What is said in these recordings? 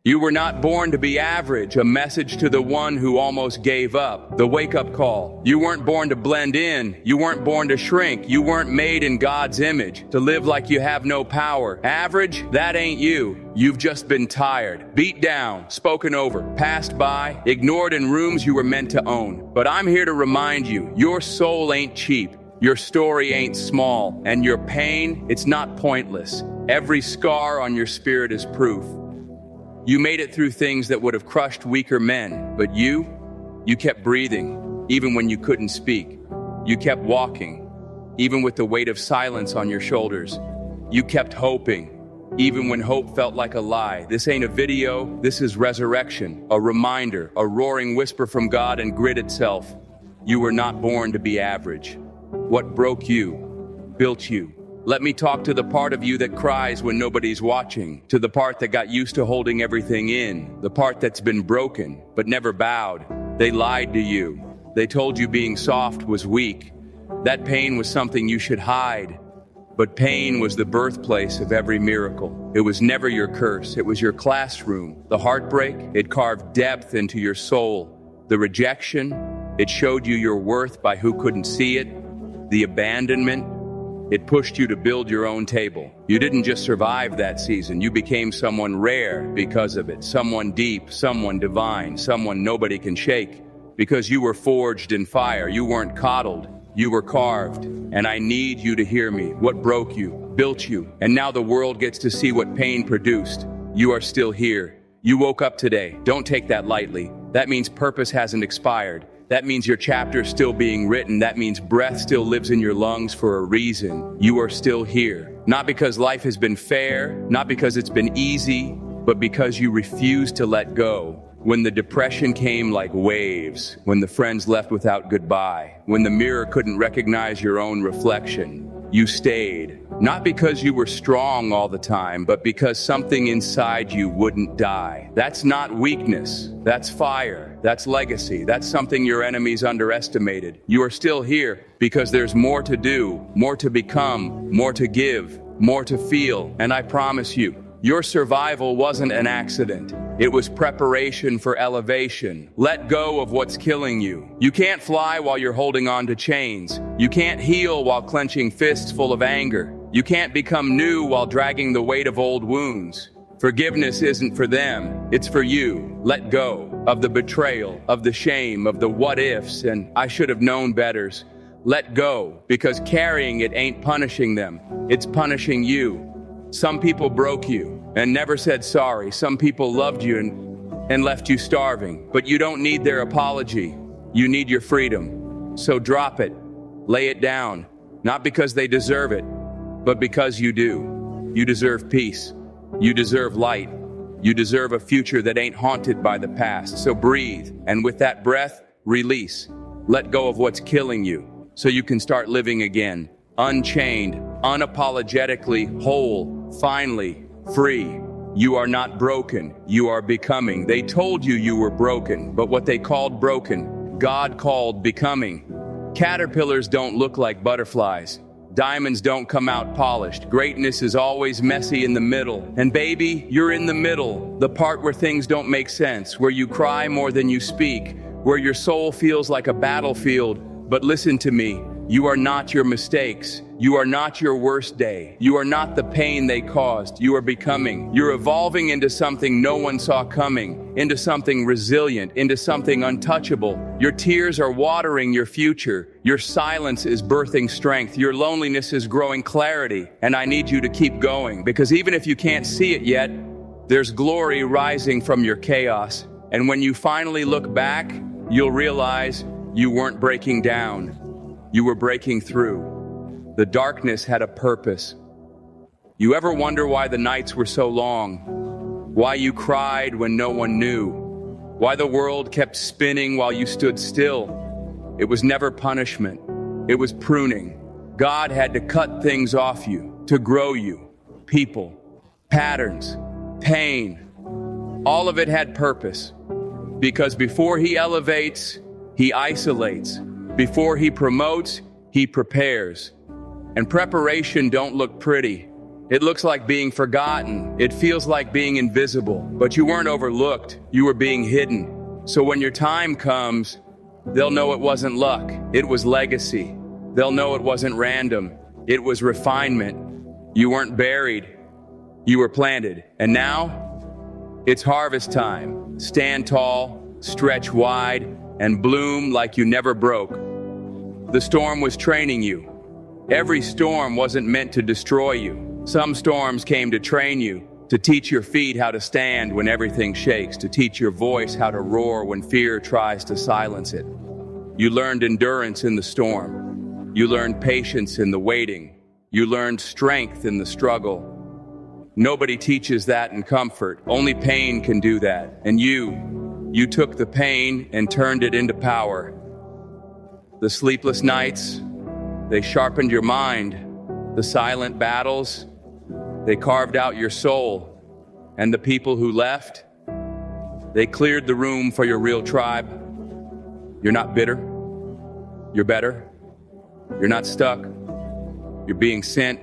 You were not born to be average, a message to the one who almost gave up, the wake-up call. You weren't born to blend in, you weren't born to shrink, you weren't made in God's image, to live like you have no power. Average, that ain't you. You've just been tired, beat down, spoken over, passed by, ignored in rooms you were meant to own. But I'm here to remind you, your soul ain't cheap, your story ain't small, and your pain, it's not pointless. Every scar on your spirit is proof. You made it through things that would have crushed weaker men, but you kept breathing, even when you couldn't speak. You kept walking, even with the weight of silence on your shoulders. You kept hoping, even when hope felt like a lie. This ain't a video, this is resurrection, a reminder, a roaring whisper from God and grit itself. You were not born to be average. What broke you, built you. Let me talk to the part of you that cries when nobody's watching, to the part that got used to holding everything in, the part that's been broken, but never bowed. They lied to you. They told you being soft was weak. That pain was something you should hide. But pain was the birthplace of every miracle. It was never your curse, it was your classroom. The heartbreak, it carved depth into your soul. The rejection, it showed you your worth by who couldn't see it. The abandonment, it pushed you to build your own table. You didn't just survive that season, you became someone rare because of it. Someone deep, someone divine, someone nobody can shake. Because you were forged in fire, you weren't coddled, you were carved. And I need you to hear me. What broke you, built you, and now the world gets to see what pain produced. You are still here. You woke up today. Don't take that lightly. That means purpose hasn't expired. That means your chapter's still being written. That means breath still lives in your lungs for a reason. You are still here. Not because life has been fair, not because it's been easy, but because you refuse to let go. When the depression came like waves, when the friends left without goodbye, when the mirror couldn't recognize your own reflection, you stayed. Not because you were strong all the time, but because something inside you wouldn't die. That's not weakness. That's fire. That's legacy. That's something your enemies underestimated. You are still here because there's more to do, more to become, more to give, more to feel. And I promise you, your survival wasn't an accident. It was preparation for elevation. Let go of what's killing you. You can't fly while you're holding on to chains. You can't heal while clenching fists full of anger. You can't become new while dragging the weight of old wounds. Forgiveness isn't for them, it's for you. Let go of the betrayal, of the shame, of the what-ifs, and I should have known betters. Let go, because carrying it ain't punishing them, it's punishing you. Some people broke you and never said sorry. Some people loved you and left you starving. But you don't need their apology. You need your freedom. So drop it. Lay it down. Not because they deserve it, but because you do. You deserve peace. You deserve light. You deserve a future that ain't haunted by the past. So breathe, and with that breath, release. Let go of what's killing you so you can start living again. Unchained, unapologetically whole, finally free. You are not broken, you are becoming. They told you you were broken, but what they called broken, God called becoming. Caterpillars don't look like butterflies. Diamonds don't come out polished. Greatness is always messy in the middle. And baby, you're in the middle, the part where things don't make sense, where you cry more than you speak, where your soul feels like a battlefield. But listen to me. You are not your mistakes. You are not your worst day. You are not the pain they caused. You are becoming. You're evolving into something no one saw coming, into something resilient, into something untouchable. Your tears are watering your future. Your silence is birthing strength. Your loneliness is growing clarity. And I need you to keep going, because even if you can't see it yet, there's glory rising from your chaos. And when you finally look back, you'll realize you weren't breaking down. You were breaking through. The darkness had a purpose. You ever wonder why the nights were so long? Why you cried when no one knew? Why the world kept spinning while you stood still? It was never punishment. It was pruning. God had to cut things off you to grow you. People, patterns, pain. All of it had purpose. Because before he elevates, he isolates. Before he promotes, he prepares. And preparation don't look pretty. It looks like being forgotten. It feels like being invisible. But you weren't overlooked. You were being hidden. So when your time comes, they'll know it wasn't luck. It was legacy. They'll know it wasn't random. It was refinement. You weren't buried. You were planted. And now, it's harvest time. Stand tall, stretch wide, and bloom like you never broke. The storm was training you. Every storm wasn't meant to destroy you. Some storms came to train you, to teach your feet how to stand when everything shakes, to teach your voice how to roar when fear tries to silence it. You learned endurance in the storm. You learned patience in the waiting. You learned strength in the struggle. Nobody teaches that in comfort. Only pain can do that. And you took the pain and turned it into power. The sleepless nights, they sharpened your mind. The silent battles, they carved out your soul. And the people who left, they cleared the room for your real tribe. You're not bitter. You're better. You're not stuck. You're being sent.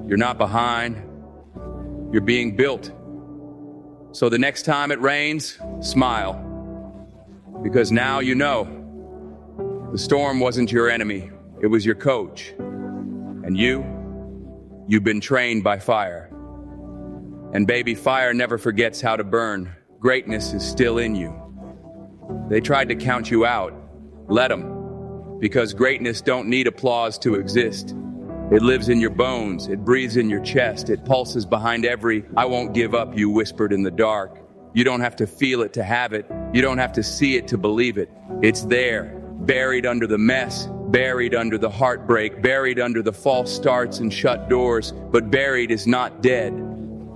You're not behind. You're being built. So the next time it rains, smile. Because now you know. The storm wasn't your enemy. It was your coach. And you've been trained by fire. And baby, fire never forgets how to burn. Greatness is still in you. They tried to count you out. Let them. Because greatness don't need applause to exist. It lives in your bones. It breathes in your chest. It pulses behind every "I won't give up" you whispered in the dark. You don't have to feel it to have it. You don't have to see it to believe it. It's there, buried under the mess, buried under the heartbreak, buried under the false starts and shut doors. But buried is not dead.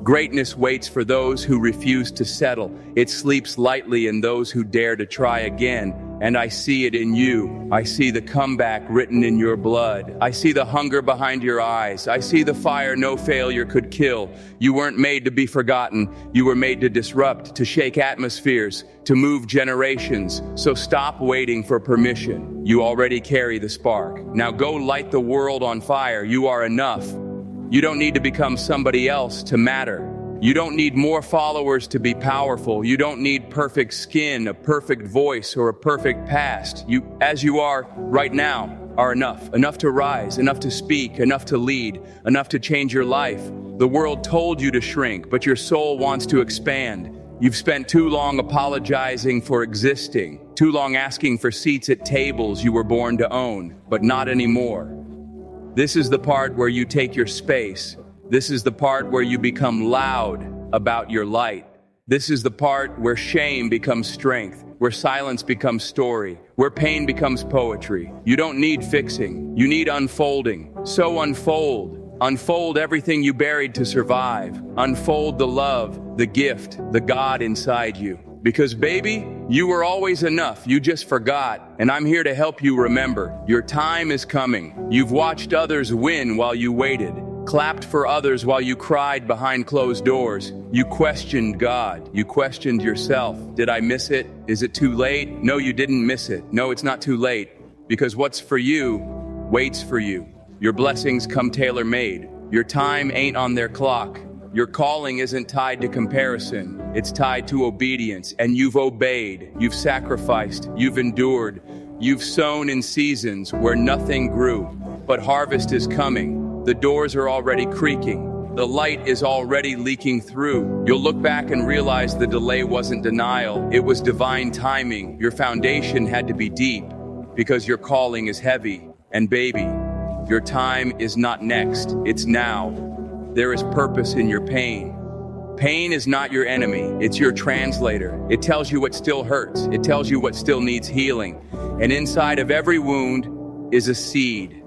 Greatness waits for those who refuse to settle. It sleeps lightly in those who dare to try again. And I see it in you. I see the comeback written in your blood. I see the hunger behind your eyes. I see the fire no failure could kill. You weren't made to be forgotten. You were made to disrupt, to shake atmospheres, to move generations. So stop waiting for permission. You already carry the spark. Now go light the world on fire. You are enough. You don't need to become somebody else to matter. You don't need more followers to be powerful. You don't need perfect skin, a perfect voice, or a perfect past. You, as you are right now, are enough. Enough to rise, enough to speak, enough to lead, enough to change your life. The world told you to shrink, but your soul wants to expand. You've spent too long apologizing for existing, too long asking for seats at tables you were born to own, but not anymore. This is the part where you take your space. This is the part where you become loud about your light. This is the part where shame becomes strength, where silence becomes story, where pain becomes poetry. You don't need fixing. You need unfolding. So unfold. Unfold everything you buried to survive. Unfold the love, the gift, the God inside you. Because baby, you were always enough. You just forgot. And I'm here to help you remember. Your time is coming. You've watched others win while you waited. Clapped for others while you cried behind closed doors. You questioned God. You questioned yourself. Did I miss it? Is it too late? No, you didn't miss it. No, it's not too late. Because what's for you waits for you. Your blessings come tailor-made. Your time ain't on their clock. Your calling isn't tied to comparison. It's tied to obedience. And you've obeyed. You've sacrificed. You've endured. You've sown in seasons where nothing grew. But harvest is coming. The doors are already creaking. The light is already leaking through. You'll look back and realize the delay wasn't denial. It was divine timing. Your foundation had to be deep because your calling is heavy. And baby, your time is not next. It's now. There is purpose in your pain. Pain is not your enemy. It's your translator. It tells you what still hurts. It tells you what still needs healing. And inside of every wound is a seed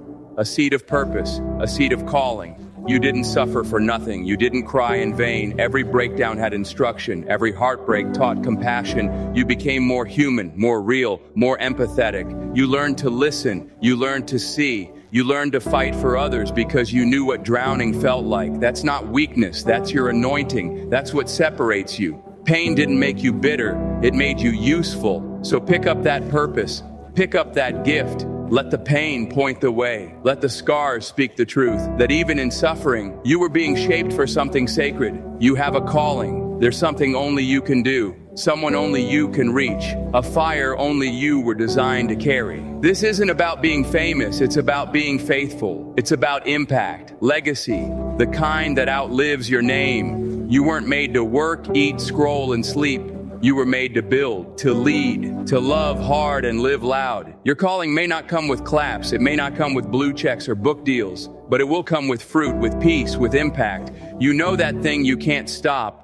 of purpose, a seed of calling. You didn't suffer for nothing. You didn't cry in vain. Every breakdown had instruction. Every heartbreak taught compassion. You became more human, more real, more empathetic. You learned to listen. You learned to see. You learned to fight for others because you knew what drowning felt like. That's not weakness. That's your anointing. That's what separates you. Pain didn't make you bitter. It made you useful. So pick up that purpose. Pick up that gift. Let the pain point the way. Let the scars speak the truth. That even in suffering, you were being shaped for something sacred. You have a calling. There's something only you can do. Someone only you can reach. A fire only you were designed to carry. This isn't about being famous, it's about being faithful. It's about impact, legacy, the kind that outlives your name. You weren't made to work, eat, scroll, and sleep. You were made to build, to lead, to love hard and live loud. Your calling may not come with claps, it may not come with blue checks or book deals, but it will come with fruit, with peace, with impact. You know that thing you can't stop.